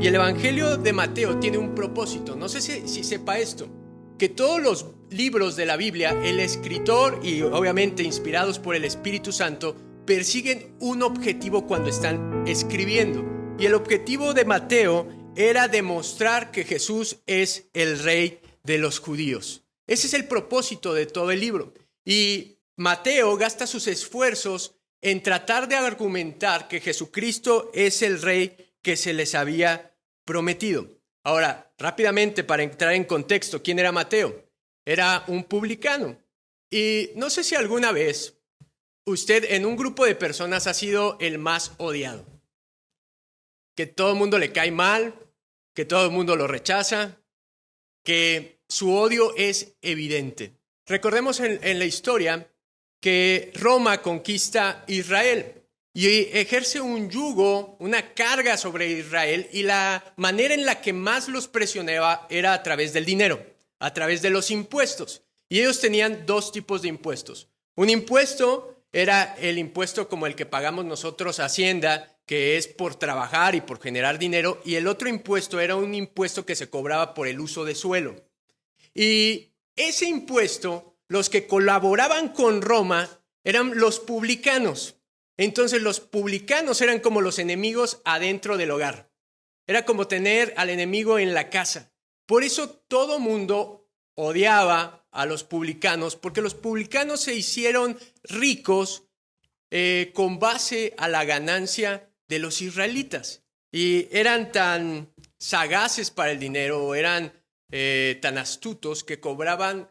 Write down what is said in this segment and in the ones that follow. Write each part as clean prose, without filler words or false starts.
Y el Evangelio de Mateo tiene un propósito. No sé si sepa esto, que todos los libros de la Biblia, el escritor y obviamente inspirados por el Espíritu Santo, persiguen un objetivo cuando están escribiendo. Y el objetivo de Mateo era demostrar que Jesús es el rey de los judíos. Ese es el propósito de todo el libro. Y Mateo gasta sus esfuerzos en tratar de argumentar que Jesucristo es el rey que se les había prometido. Ahora, rápidamente para entrar en contexto, ¿quién era Mateo? Era un publicano. Y no sé si alguna vez usted en un grupo de personas ha sido el más odiado. Que todo el mundo le cae mal, que todo el mundo lo rechaza, que su odio es evidente. Recordemos en la historia que Roma conquista Israel y ejerce un yugo, una carga sobre Israel, y la manera en la que más los presionaba era a través del dinero, a través de los impuestos. Y ellos tenían dos tipos de impuestos. Un impuesto era el impuesto como el que pagamos nosotros a Hacienda, que es por trabajar y por generar dinero, y el otro impuesto era un impuesto que se cobraba por el uso de suelo. Y ese impuesto, los que colaboraban con Roma eran los publicanos. Entonces los publicanos eran como los enemigos adentro del hogar. Era como tener al enemigo en la casa. Por eso todo mundo odiaba a los publicanos, porque los publicanos se hicieron ricos con base a la ganancia de los israelitas. Y eran tan sagaces para el dinero, eran tan astutos que cobraban,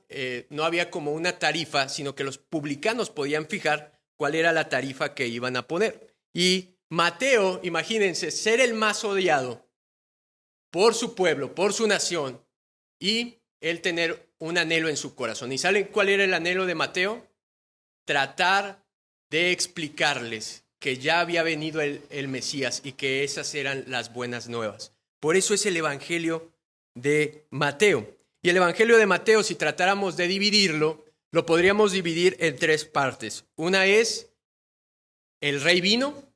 no había como una tarifa, sino que los publicanos podían fijar cuál era la tarifa que iban a poner. Y Mateo, imagínense, ser el más odiado por su pueblo, por su nación, y él tener un anhelo en su corazón. ¿Y saben cuál era el anhelo de Mateo? Tratar de explicarles que ya había venido el Mesías y que esas eran las buenas nuevas. Por eso es el Evangelio de Mateo. Y el Evangelio de Mateo, si tratáramos de dividirlo, lo podríamos dividir en tres partes. Una es, el rey vino,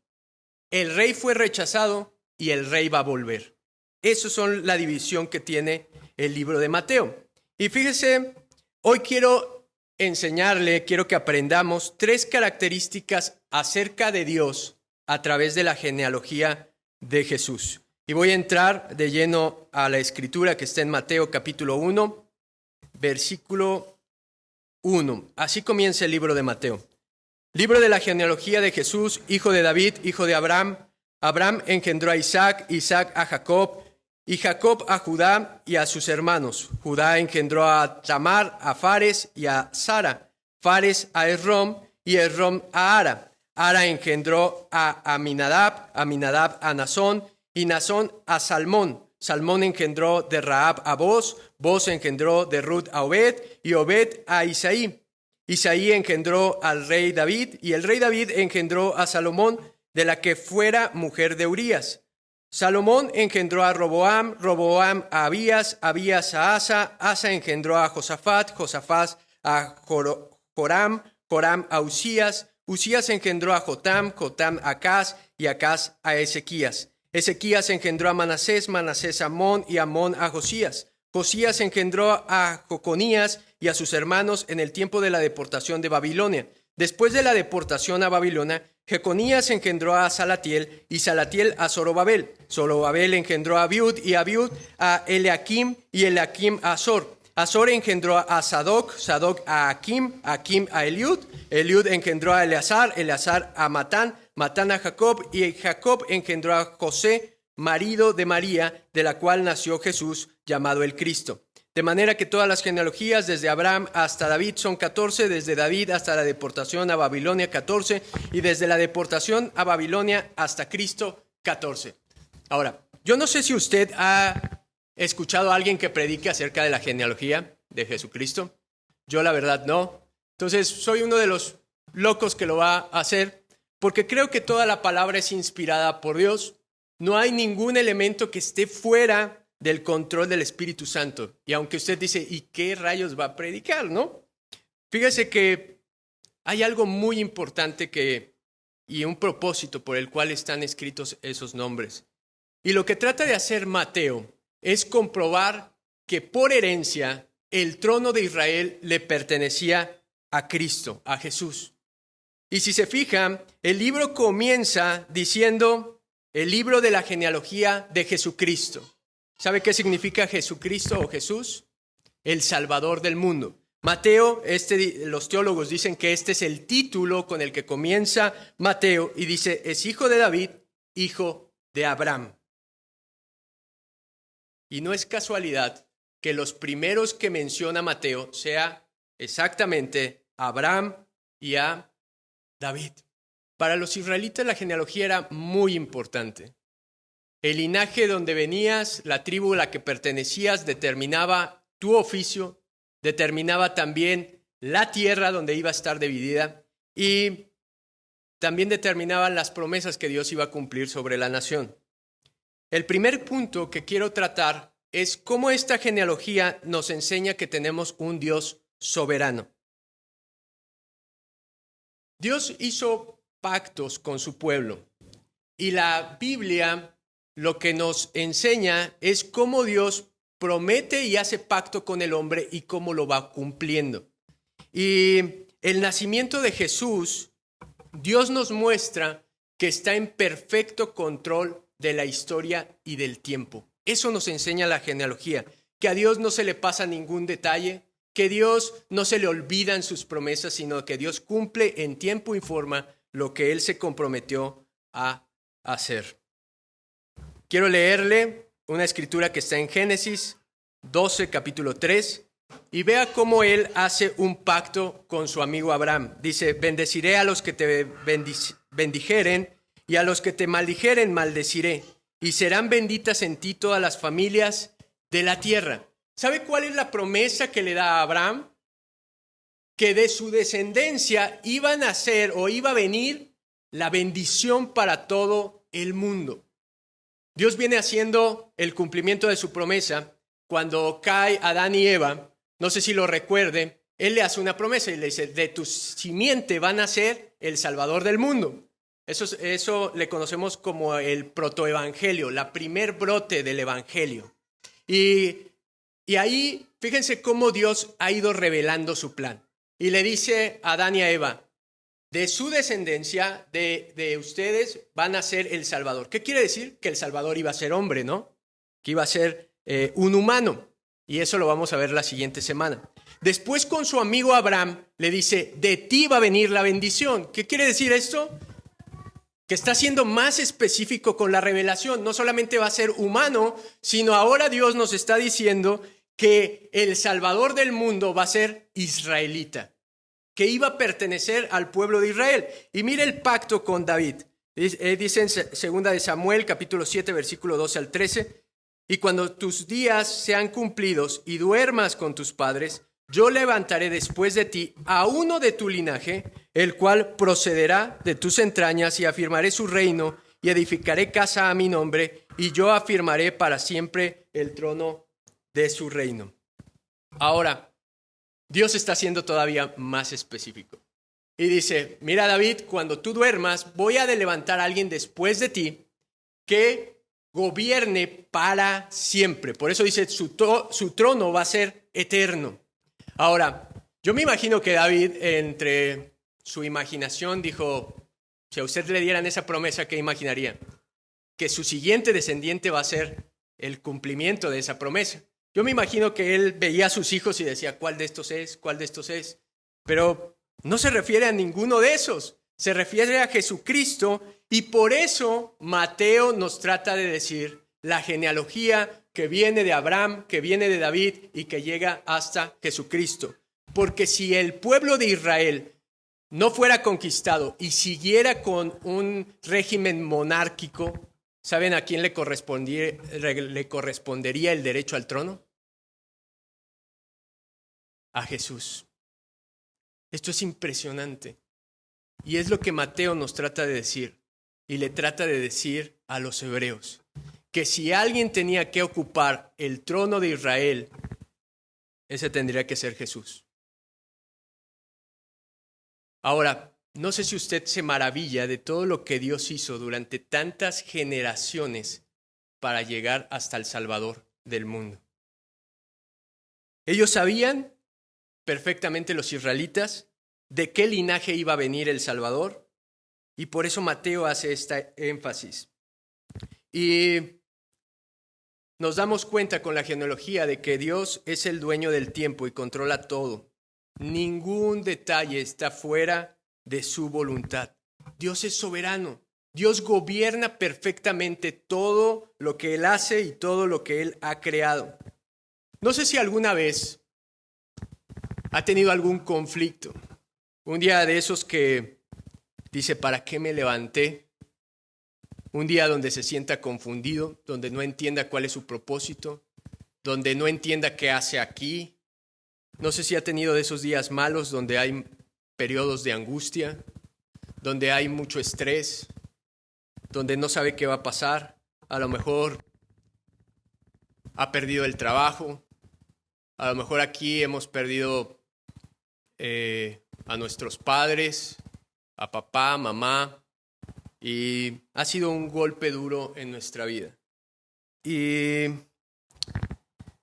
el rey fue rechazado y el rey va a volver. Esas son la división que tiene el libro de Mateo. Y fíjese, hoy quiero enseñarle, quiero que aprendamos tres características acerca de Dios a través de la genealogía de Jesús. Y voy a entrar de lleno a la escritura que está en Mateo capítulo 1, versículo 1. Así comienza el libro de Mateo. Libro de la genealogía de Jesús, hijo de David, hijo de Abraham. Abraham engendró a Isaac, Isaac a Jacob, y Jacob a Judá y a sus hermanos. Judá engendró a Tamar, a Fares y a Sara. Fares a Esrom y Esrom a Ara. Ara engendró a Aminadab, Aminadab a Nazón y Nazón a Salmón. Salmón engendró de Rahab a Boz, Boz engendró de Ruth a Obed y Obed a Isaí. Isaí engendró al rey David y el rey David engendró a Salomón, de la que fuera mujer de Urías. Salomón engendró a Roboam, Roboam a Abías, Abías a Asa, Asa engendró a Josafat, Josafat a Joram, Joram a Usías, Usías engendró a Jotam, Jotam a Acaz y Acaz a Ezequías. Ezequías engendró a Manasés, Manasés a Amón y Amón a Josías. Josías engendró a Joconías y a sus hermanos en el tiempo de la deportación de Babilonia. Después de la deportación a Babilonia, Jeconías engendró a Salatiel y Salatiel a Zorobabel. Zorobabel engendró a Abiud y Abiud a Eliakim y Eliakim a Azor. Azor engendró a Sadoc, Sadoc a Akim, Akim a Eliud. Eliud engendró a Eleazar, Eleazar a Matán, Matán a Jacob y Jacob engendró a José, marido de María, de la cual nació Jesús, llamado el Cristo. De manera que todas las genealogías desde Abraham hasta David son 14, desde David hasta la deportación a Babilonia 14 y desde la deportación a Babilonia hasta Cristo 14. Ahora, yo no sé si usted ha escuchado a alguien que predique acerca de la genealogía de Jesucristo. Yo la verdad no. Entonces soy uno de los locos que lo va a hacer porque creo que toda la palabra es inspirada por Dios. No hay ningún elemento que esté fuera del control del Espíritu Santo. Y aunque usted dice, ¿y qué rayos va a predicar, no? Fíjese que hay algo muy importante y un propósito por el cual están escritos esos nombres. Y lo que trata de hacer Mateo es comprobar que por herencia el trono de Israel le pertenecía a Cristo, a Jesús. Y si se fijan, el libro comienza diciendo el libro de la genealogía de Jesucristo. ¿Sabe qué significa Jesucristo o Jesús? El Salvador del mundo. Mateo, los teólogos dicen que este es el título con el que comienza Mateo y dice, es hijo de David, hijo de Abraham. Y no es casualidad que los primeros que menciona Mateo sea exactamente a Abraham y a David. Para los israelitas la genealogía era muy importante. El linaje donde venías, la tribu a la que pertenecías, determinaba tu oficio, determinaba también la tierra donde iba a estar dividida y también determinaban las promesas que Dios iba a cumplir sobre la nación. El primer punto que quiero tratar es cómo esta genealogía nos enseña que tenemos un Dios soberano. Dios hizo pactos con su pueblo y la Biblia lo que nos enseña es cómo Dios promete y hace pacto con el hombre y cómo lo va cumpliendo. Y el nacimiento de Jesús, Dios nos muestra que está en perfecto control de la historia y del tiempo. Eso nos enseña la genealogía, que a Dios no se le pasa ningún detalle, que Dios no se le olvidan sus promesas, sino que Dios cumple en tiempo y forma lo que Él se comprometió a hacer. Quiero leerle una escritura que está en Génesis 12, capítulo 3, y vea cómo Él hace un pacto con su amigo Abraham. Dice, bendeciré a los que te bendijeren, y a los que te maldijeren maldeciré, y serán benditas en ti todas las familias de la tierra. ¿Sabe cuál es la promesa que le da a Abraham? Que de su descendencia iba a nacer o iba a venir la bendición para todo el mundo. Dios viene haciendo el cumplimiento de su promesa. Cuando cae Adán y Eva, no sé si lo recuerde, Él le hace una promesa y le dice, de tu simiente va a nacer el Salvador del mundo. Eso le conocemos como el protoevangelio, la primer brote del evangelio. Y ahí, fíjense cómo Dios ha ido revelando su plan. Y le dice a Adán y a Eva, de su descendencia, de ustedes, van a ser el Salvador. ¿Qué quiere decir? Que el Salvador iba a ser hombre, ¿no? Que iba a ser un humano. Y eso lo vamos a ver la siguiente semana. Después con su amigo Abraham le dice, de ti va a venir la bendición. ¿Qué quiere decir esto? Que está siendo más específico con la revelación. No solamente va a ser humano, sino ahora Dios nos está diciendo que el Salvador del mundo va a ser israelita, que iba a pertenecer al pueblo de Israel. Y mire el pacto con David. Dice en 2 de Samuel, capítulo 7, versículo 12 al 13, y cuando tus días sean cumplidos y duermas con tus padres, yo levantaré después de ti a uno de tu linaje, el cual procederá de tus entrañas, y afirmaré su reino, y edificaré casa a mi nombre, y yo afirmaré para siempre el trono de su reino. Ahora, Dios está siendo todavía más específico. Y dice, mira David, cuando tú duermas, voy a levantar a alguien después de ti que gobierne para siempre. Por eso dice, su trono va a ser eterno. Ahora, yo me imagino que David, entre su imaginación, dijo, si a usted le dieran esa promesa, ¿qué imaginaría? Que su siguiente descendiente va a ser el cumplimiento de esa promesa. Yo me imagino que él veía a sus hijos y decía, ¿cuál de estos es? ¿Cuál de estos es? Pero no se refiere a ninguno de esos. Se refiere a Jesucristo, y por eso Mateo nos trata de decir la genealogía que viene de Abraham, que viene de David y que llega hasta Jesucristo. Porque si el pueblo de Israel no fuera conquistado y siguiera con un régimen monárquico, ¿saben a quién le correspondería el derecho al trono? A Jesús. Esto es impresionante. Y es lo que Mateo nos trata de decir. Y le trata de decir a los hebreos. Que si alguien tenía que ocupar el trono de Israel, ese tendría que ser Jesús. Ahora, no sé si usted se maravilla de todo lo que Dios hizo durante tantas generaciones para llegar hasta el Salvador del mundo. Ellos sabían perfectamente, los israelitas, de qué linaje iba a venir el Salvador, y por eso Mateo hace este énfasis. Y nos damos cuenta con la genealogía de que Dios es el dueño del tiempo y controla todo. Ningún detalle está fuera de su voluntad. Dios es soberano. Dios gobierna perfectamente todo lo que Él hace y todo lo que Él ha creado. No sé si alguna vez ha tenido algún conflicto. Un día de esos que dice, ¿para qué me levanté? Un día donde se sienta confundido, donde no entienda cuál es su propósito, donde no entienda qué hace aquí. No sé si ha tenido de esos días malos donde hay periodos de angustia, donde hay mucho estrés, donde no sabe qué va a pasar. A lo mejor ha perdido el trabajo. A lo mejor aquí hemos perdido a nuestros padres, a papá, mamá, y ha sido un golpe duro en nuestra vida. Y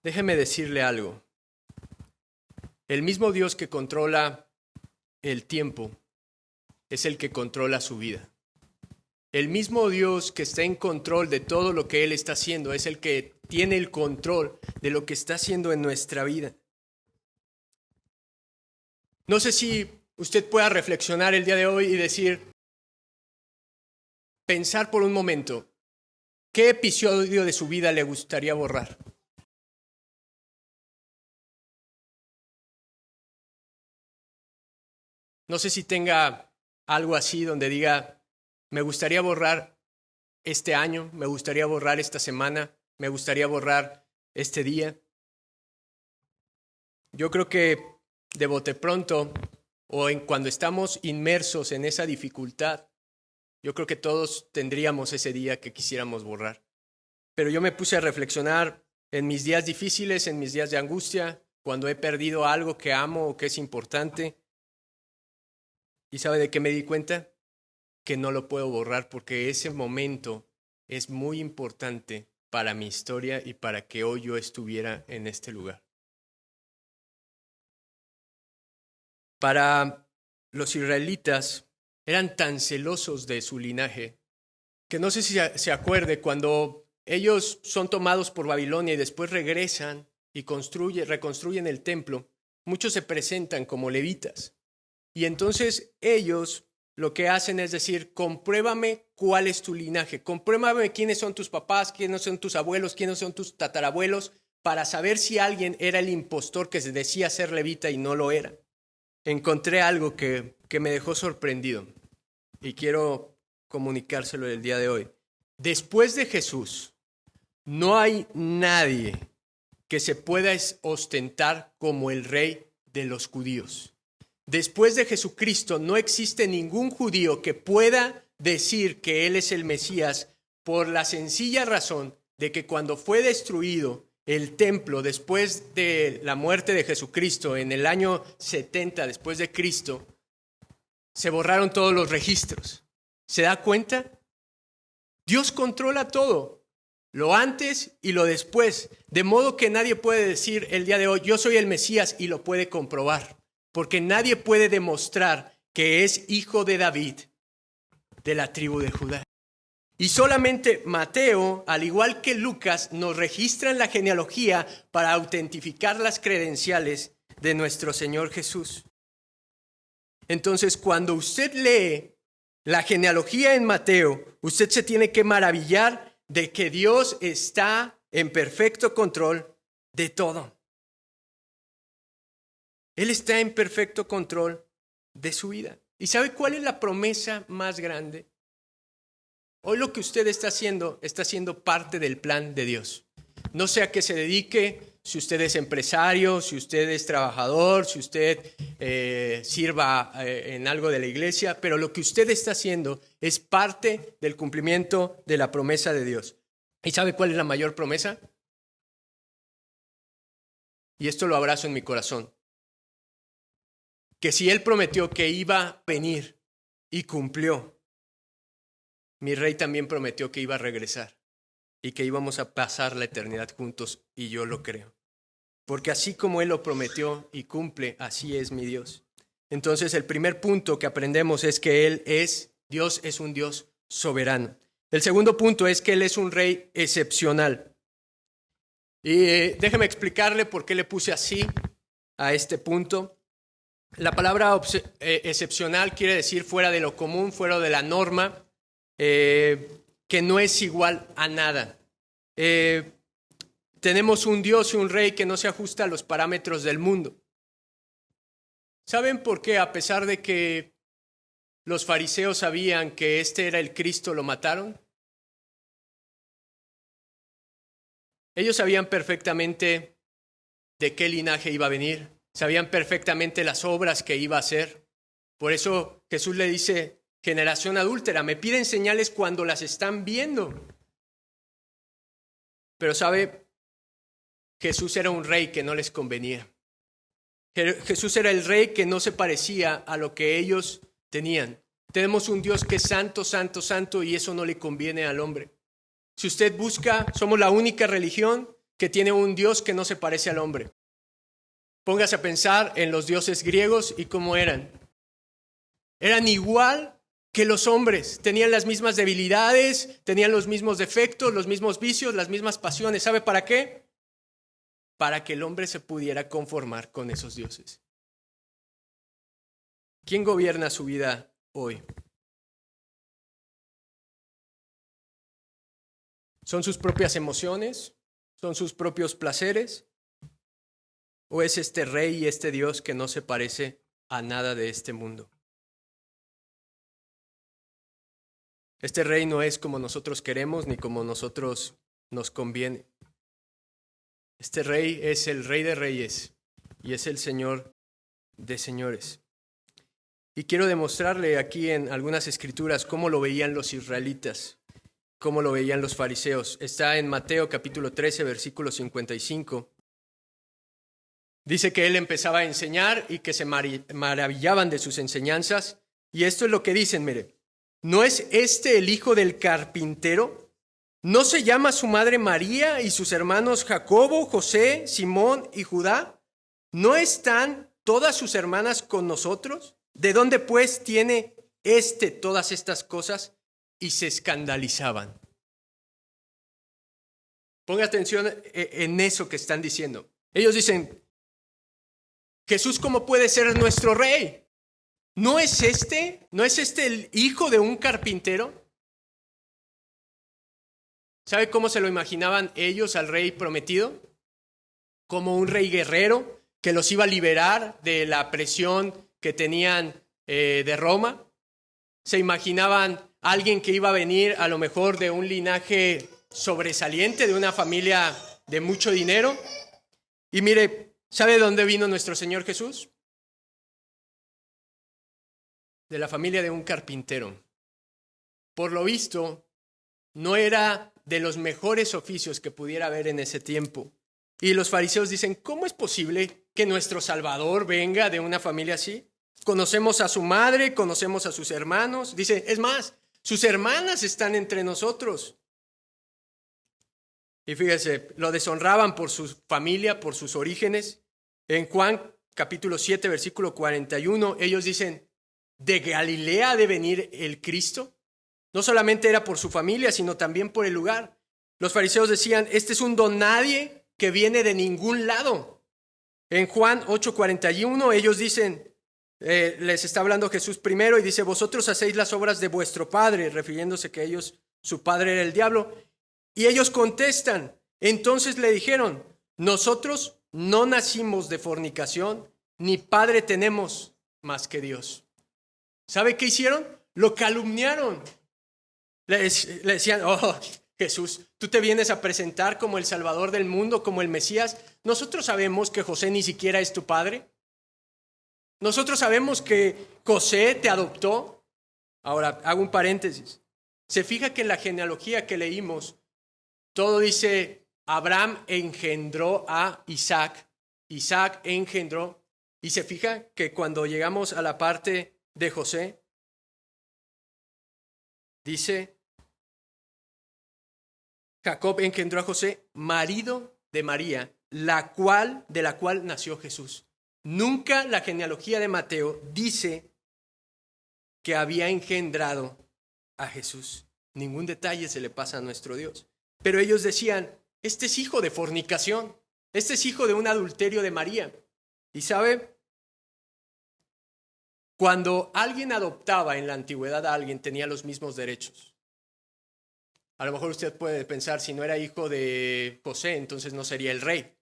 déjeme decirle algo. El mismo Dios que controla el tiempo es el que controla su vida. El mismo Dios que está en control de todo lo que Él está haciendo es el que tiene el control de lo que está haciendo en nuestra vida. No sé si usted pueda reflexionar el día de hoy y decir, pensar por un momento, ¿qué episodio de su vida le gustaría borrar? No sé si tenga algo así donde diga, me gustaría borrar este año, me gustaría borrar esta semana, me gustaría borrar este día. Yo creo que de bote pronto, o cuando estamos inmersos en esa dificultad, yo creo que todos tendríamos ese día que quisiéramos borrar. Pero yo me puse a reflexionar en mis días difíciles, en mis días de angustia, cuando he perdido algo que amo o que es importante. ¿Y sabe de qué me di cuenta? Que no lo puedo borrar porque ese momento es muy importante para mi historia y para que hoy yo estuviera en este lugar. Para los israelitas eran tan celosos de su linaje que no sé si se acuerde cuando ellos son tomados por Babilonia y después regresan y reconstruyen el templo, muchos se presentan como levitas. Y entonces ellos lo que hacen es decir, compruébame cuál es tu linaje, compruébame quiénes son tus papás, quiénes son tus abuelos, quiénes son tus tatarabuelos, para saber si alguien era el impostor que se decía ser levita y no lo era. Encontré algo que me dejó sorprendido y quiero comunicárselo el día de hoy. Después de Jesús, no hay nadie que se pueda ostentar como el rey de los judíos. Después de Jesucristo, no existe ningún judío que pueda decir que Él es el Mesías por la sencilla razón de que cuando fue destruido el templo después de la muerte de Jesucristo en el año 70 después de Cristo, se borraron todos los registros. ¿Se da cuenta? Dios controla todo, lo antes y lo después, de modo que nadie puede decir el día de hoy, yo soy el Mesías y lo puede comprobar, porque nadie puede demostrar que es hijo de David, de la tribu de Judá. Y solamente Mateo, al igual que Lucas, nos registran la genealogía para autentificar las credenciales de nuestro Señor Jesús. Entonces, cuando usted lee la genealogía en Mateo, usted se tiene que maravillar de que Dios está en perfecto control de todo. Él está en perfecto control de su vida. ¿Y sabe cuál es la promesa más grande? Hoy lo que usted está siendo parte del plan de Dios. No sé a qué se dedique, si usted es empresario, si usted es trabajador, si usted sirva en algo de la iglesia, pero lo que usted está haciendo es parte del cumplimiento de la promesa de Dios. ¿Y sabe cuál es la mayor promesa? Y esto lo abrazo en mi corazón. Que si Él prometió que iba a venir y cumplió, mi rey también prometió que iba a regresar y que íbamos a pasar la eternidad juntos, y yo lo creo. Porque así como Él lo prometió y cumple, así es mi Dios. Entonces el primer punto que aprendemos es que Dios es un Dios soberano. El segundo punto es que Él es un rey excepcional. Y déjeme explicarle por qué le puse así a este punto. La palabra excepcional quiere decir fuera de lo común, fuera de la norma, que no es igual a nada. Tenemos un Dios y un rey que no se ajusta a los parámetros del mundo. ¿Saben por qué? A pesar de que los fariseos sabían que este era el Cristo, lo mataron. Ellos sabían perfectamente de qué linaje iba a venir, sabían perfectamente las obras que iba a hacer. Por eso Jesús le dice, generación adúltera, me piden señales cuando las están viendo. Pero sabe, Jesús era un rey que no les convenía. Jesús era el rey que no se parecía a lo que ellos tenían. Tenemos un Dios que es santo, santo, santo, y eso no le conviene al hombre. Si usted busca, somos la única religión que tiene un Dios que no se parece al hombre. Póngase a pensar en los dioses griegos y cómo eran. Eran igual que los hombres, tenían las mismas debilidades, tenían los mismos defectos, los mismos vicios, las mismas pasiones. ¿Sabe para qué? Para que el hombre se pudiera conformar con esos dioses. ¿Quién gobierna su vida hoy? ¿Son sus propias emociones? ¿Son sus propios placeres? ¿O es este rey y este Dios que no se parece a nada de este mundo? Este rey no es como nosotros queremos ni como nosotros nos conviene. Este rey es el Rey de Reyes y es el Señor de señores. Y quiero demostrarle aquí en algunas escrituras cómo lo veían los israelitas, cómo lo veían los fariseos. Está en Mateo capítulo 13, versículo 55. Dice que él empezaba a enseñar y que se maravillaban de sus enseñanzas. Y esto es lo que dicen, mire, ¿no es este el hijo del carpintero? ¿No se llama su madre María y sus hermanos Jacobo, José, Simón y Judá? ¿No están todas sus hermanas con nosotros? ¿De dónde pues tiene todas estas cosas? Y se escandalizaban. Ponga atención en eso que están diciendo. Ellos dicen, Jesús, ¿cómo puede ser nuestro rey? ¿No es este el hijo de un carpintero? ¿Sabe cómo se lo imaginaban ellos al rey prometido? Como un rey guerrero que los iba a liberar de la presión que tenían de Roma. Se imaginaban a alguien que iba a venir a lo mejor de un linaje sobresaliente, de una familia de mucho dinero. Y mire, ¿sabe de dónde vino nuestro Señor Jesús? De la familia de un carpintero. Por lo visto, no era de los mejores oficios que pudiera haber en ese tiempo. Y los fariseos dicen, ¿cómo es posible que nuestro Salvador venga de una familia así? Conocemos a su madre, conocemos a sus hermanos. Dice, es más, sus hermanas están entre nosotros. Y fíjese, lo deshonraban por su familia, por sus orígenes. En Juan capítulo 7, versículo 41, ellos dicen, ¿de Galilea ha de venir el Cristo? No solamente era por su familia, sino también por el lugar. Los fariseos decían, este es un don nadie que viene de ningún lado. En Juan 8:41 ellos dicen, les está hablando Jesús primero y dice, vosotros hacéis las obras de vuestro padre, refiriéndose que su padre era el diablo. Y ellos contestan, entonces le dijeron, nosotros no nacimos de fornicación, ni padre tenemos más que Dios. ¿Sabe qué hicieron? Lo calumniaron. Le decían, oh, Jesús, tú te vienes a presentar como el Salvador del mundo, como el Mesías. Nosotros sabemos que José ni siquiera es tu padre. Nosotros sabemos que José te adoptó. Ahora, hago un paréntesis. Se fija que en la genealogía que leímos, todo dice, Abraham engendró a Isaac, Isaac engendró, y se fija que cuando llegamos a la parte de José, dice Jacob engendró a José, marido de María, de la cual nació Jesús. Nunca la genealogía de Mateo dice que había engendrado a Jesús. Ningún detalle se le pasa a nuestro Dios. Pero ellos decían, este es hijo de fornicación, este es hijo de un adulterio de María. Y sabe, cuando alguien adoptaba en la antigüedad a alguien, tenía los mismos derechos. A lo mejor usted puede pensar, si no era hijo de José, entonces no sería el rey.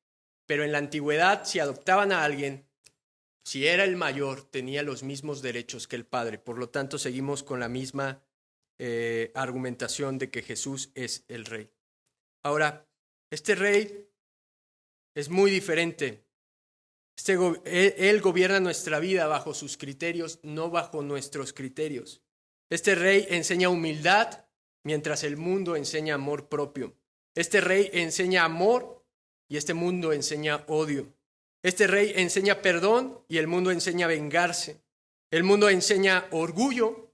Pero en la antigüedad, si adoptaban a alguien, si era el mayor, tenía los mismos derechos que el padre. Por lo tanto, seguimos con la misma argumentación de que Jesús es el rey. Ahora, este rey es muy diferente. Él gobierna nuestra vida bajo sus criterios, no bajo nuestros criterios. Este rey enseña humildad, mientras el mundo enseña amor propio. Este rey enseña amor y este mundo enseña odio. Este rey enseña perdón y el mundo enseña vengarse. El mundo enseña orgullo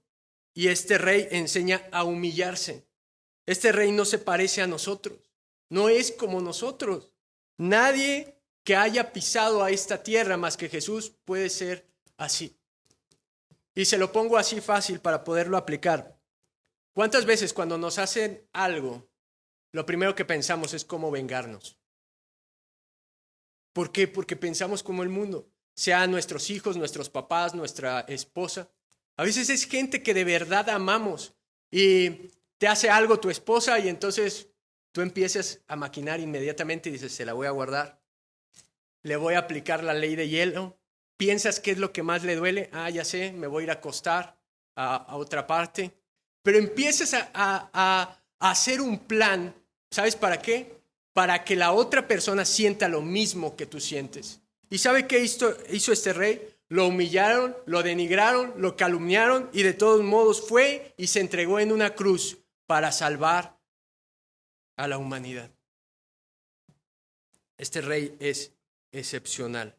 y este rey enseña a humillarse. Este rey no se parece a nosotros, no es como nosotros. Nadie que haya pisado a esta tierra más que Jesús puede ser así. Y se lo pongo así fácil para poderlo aplicar. ¿Cuántas veces cuando nos hacen algo, lo primero que pensamos es cómo vengarnos? ¿Por qué? Porque pensamos como el mundo, sea nuestros hijos, nuestros papás, nuestra esposa. A veces es gente que de verdad amamos y te hace algo tu esposa y entonces tú empiezas a maquinar inmediatamente y dices, se la voy a guardar, le voy a aplicar la ley de hielo. ¿Piensas qué es lo que más le duele? Ya sé, me voy a ir a acostar a otra parte. Pero empiezas a hacer un plan, ¿sabes para qué? Para que la otra persona sienta lo mismo que tú sientes. ¿Y sabe qué hizo este rey? Lo humillaron, lo denigraron, lo calumniaron y de todos modos fue y se entregó en una cruz para salvar a la humanidad. Este rey es excepcional.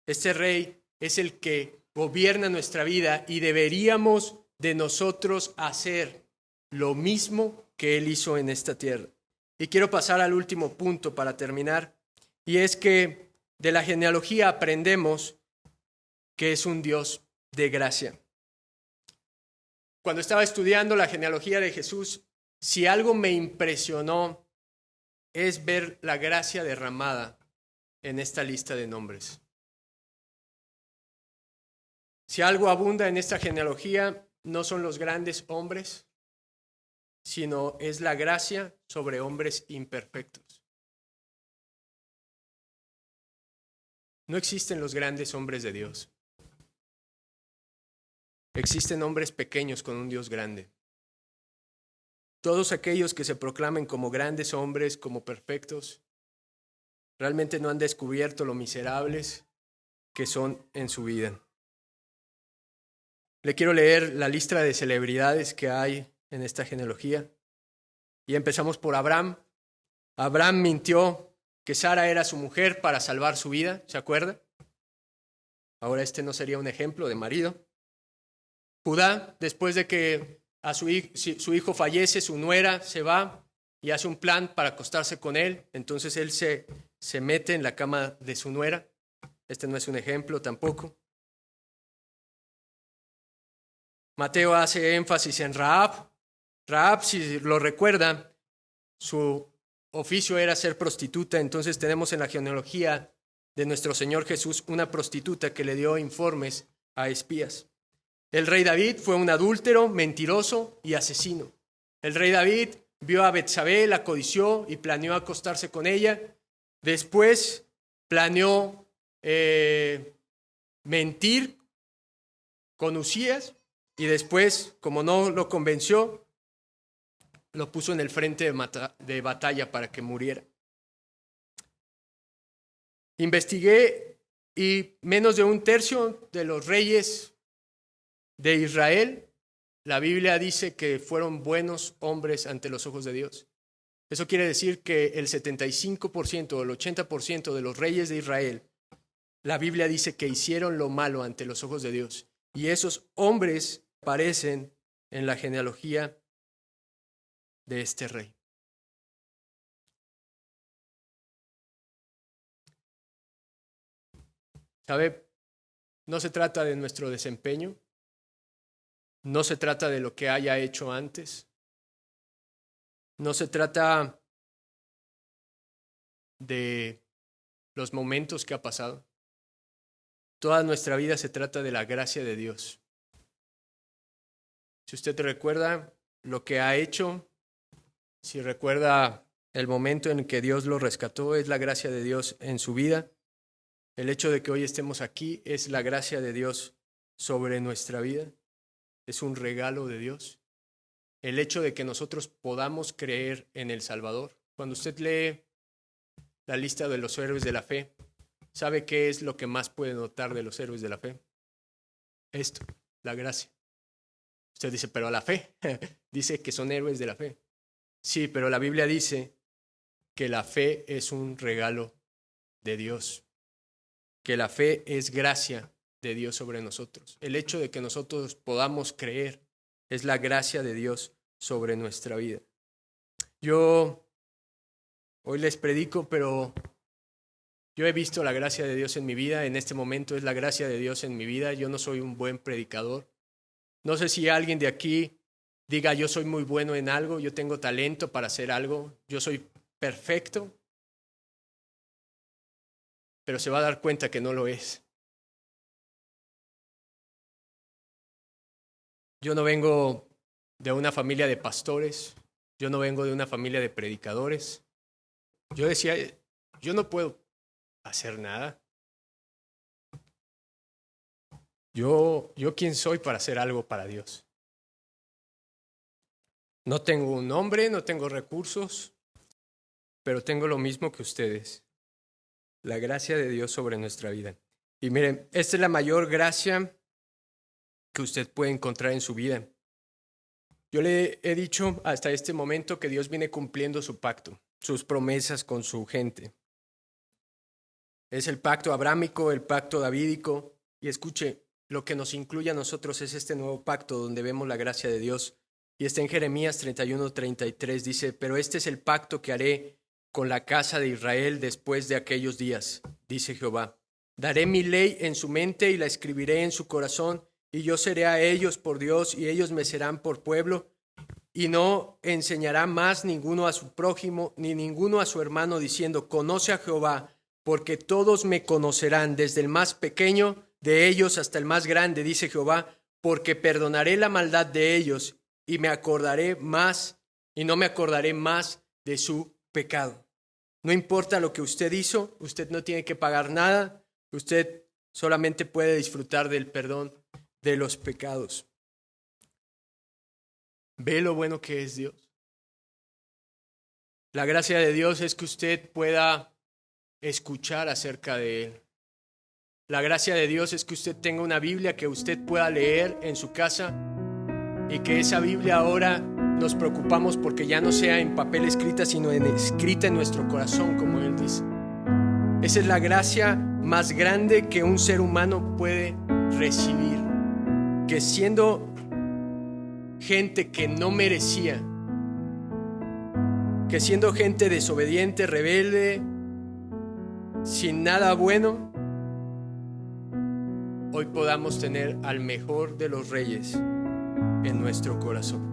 Este rey es el que gobierna nuestra vida y deberíamos de nosotros hacer lo mismo que Él hizo en esta tierra. Y quiero pasar al último punto para terminar, y es que de la genealogía aprendemos que es un Dios de gracia. Cuando estaba estudiando la genealogía de Jesús, si algo me impresionó es ver la gracia derramada en esta lista de nombres. Si algo abunda en esta genealogía, no son los grandes hombres, sino es la gracia sobre hombres imperfectos. No existen los grandes hombres de Dios. Existen hombres pequeños con un Dios grande. Todos aquellos que se proclamen como grandes hombres, como perfectos, realmente no han descubierto lo miserables que son en su vida. Le quiero leer la lista de celebridades que hay en esta genealogía. Y empezamos por Abraham. Abraham mintió que Sara era su mujer para salvar su vida, ¿se acuerda? Ahora este no sería un ejemplo de marido. Judá, después de que su hijo fallece, su nuera se va y hace un plan para acostarse con él. Entonces él se mete en la cama de su nuera. Este no es un ejemplo tampoco. Mateo hace énfasis en Rahab. Rahab, si lo recuerda, su oficio era ser prostituta. Entonces tenemos en la genealogía de nuestro Señor Jesús una prostituta que le dio informes a espías. El rey David fue un adúltero, mentiroso y asesino. El rey David vio a Betsabé, la codició y planeó acostarse con ella. Después planeó mentir con Usías y después, como no lo convenció, lo puso en el frente de batalla para que muriera. Investigué y menos de un tercio de los reyes de Israel, la Biblia dice que fueron buenos hombres ante los ojos de Dios. Eso quiere decir que el 75% o el 80% de los reyes de Israel, la Biblia dice que hicieron lo malo ante los ojos de Dios. Y esos hombres aparecen en la genealogía de este rey. ¿Sabe? No se trata de nuestro desempeño, no se trata de lo que haya hecho antes, no se trata de los momentos que ha pasado. Toda nuestra vida se trata de la gracia de Dios. Si usted recuerda lo que ha hecho, si recuerda el momento en que Dios lo rescató, es la gracia de Dios en su vida. El hecho de que hoy estemos aquí es la gracia de Dios sobre nuestra vida. Es un regalo de Dios. El hecho de que nosotros podamos creer en el Salvador. Cuando usted lee la lista de los héroes de la fe, ¿sabe qué es lo que más puede notar de los héroes de la fe? Esto, la gracia. Usted dice, pero la fe, dice que son héroes de la fe. Sí, pero la Biblia dice que la fe es un regalo de Dios, que la fe es gracia de Dios sobre nosotros. El hecho de que nosotros podamos creer es la gracia de Dios sobre nuestra vida. Yo hoy les predico, pero yo he visto la gracia de Dios en mi vida. En este momento es la gracia de Dios en mi vida. Yo no soy un buen predicador. No sé si alguien de aquí diga, yo soy muy bueno en algo, yo tengo talento para hacer algo, yo soy perfecto, pero se va a dar cuenta que no lo es. Yo no vengo de una familia de pastores, yo no vengo de una familia de predicadores. Yo decía, yo no puedo hacer nada. Yo quién soy para hacer algo para Dios. No tengo un nombre, no tengo recursos, pero tengo lo mismo que ustedes, la gracia de Dios sobre nuestra vida. Y miren, esta es la mayor gracia que usted puede encontrar en su vida. Yo le he dicho hasta este momento que Dios viene cumpliendo su pacto, sus promesas con su gente. Es el pacto abrámico, el pacto davídico. Y escuche, lo que nos incluye a nosotros es este nuevo pacto donde vemos la gracia de Dios. Y está en Jeremías 31:33, dice, pero este es el pacto que haré con la casa de Israel después de aquellos días, dice Jehová. Daré mi ley en su mente y la escribiré en su corazón, y yo seré a ellos por Dios, y ellos me serán por pueblo, y no enseñará más ninguno a su prójimo, ni ninguno a su hermano, diciendo, conoce a Jehová, porque todos me conocerán, desde el más pequeño de ellos hasta el más grande, dice Jehová, porque perdonaré la maldad de ellos, y me acordaré más, y no me acordaré más de su pecado. No importa lo que usted hizo, usted no tiene que pagar nada, usted solamente puede disfrutar del perdón de los pecados. ¿Ve lo bueno que es Dios? La gracia de Dios es que usted pueda escuchar acerca de Él. La gracia de Dios es que usted tenga una Biblia que usted pueda leer en su casa y que esa Biblia ahora nos preocupamos porque ya no sea en papel escrita, sino escrita en nuestro corazón, como Él dice. Esa es la gracia más grande que un ser humano puede recibir, que siendo gente que no merecía, que siendo gente desobediente, rebelde, sin nada bueno, hoy podamos tener al mejor de los reyes en nuestro corazón.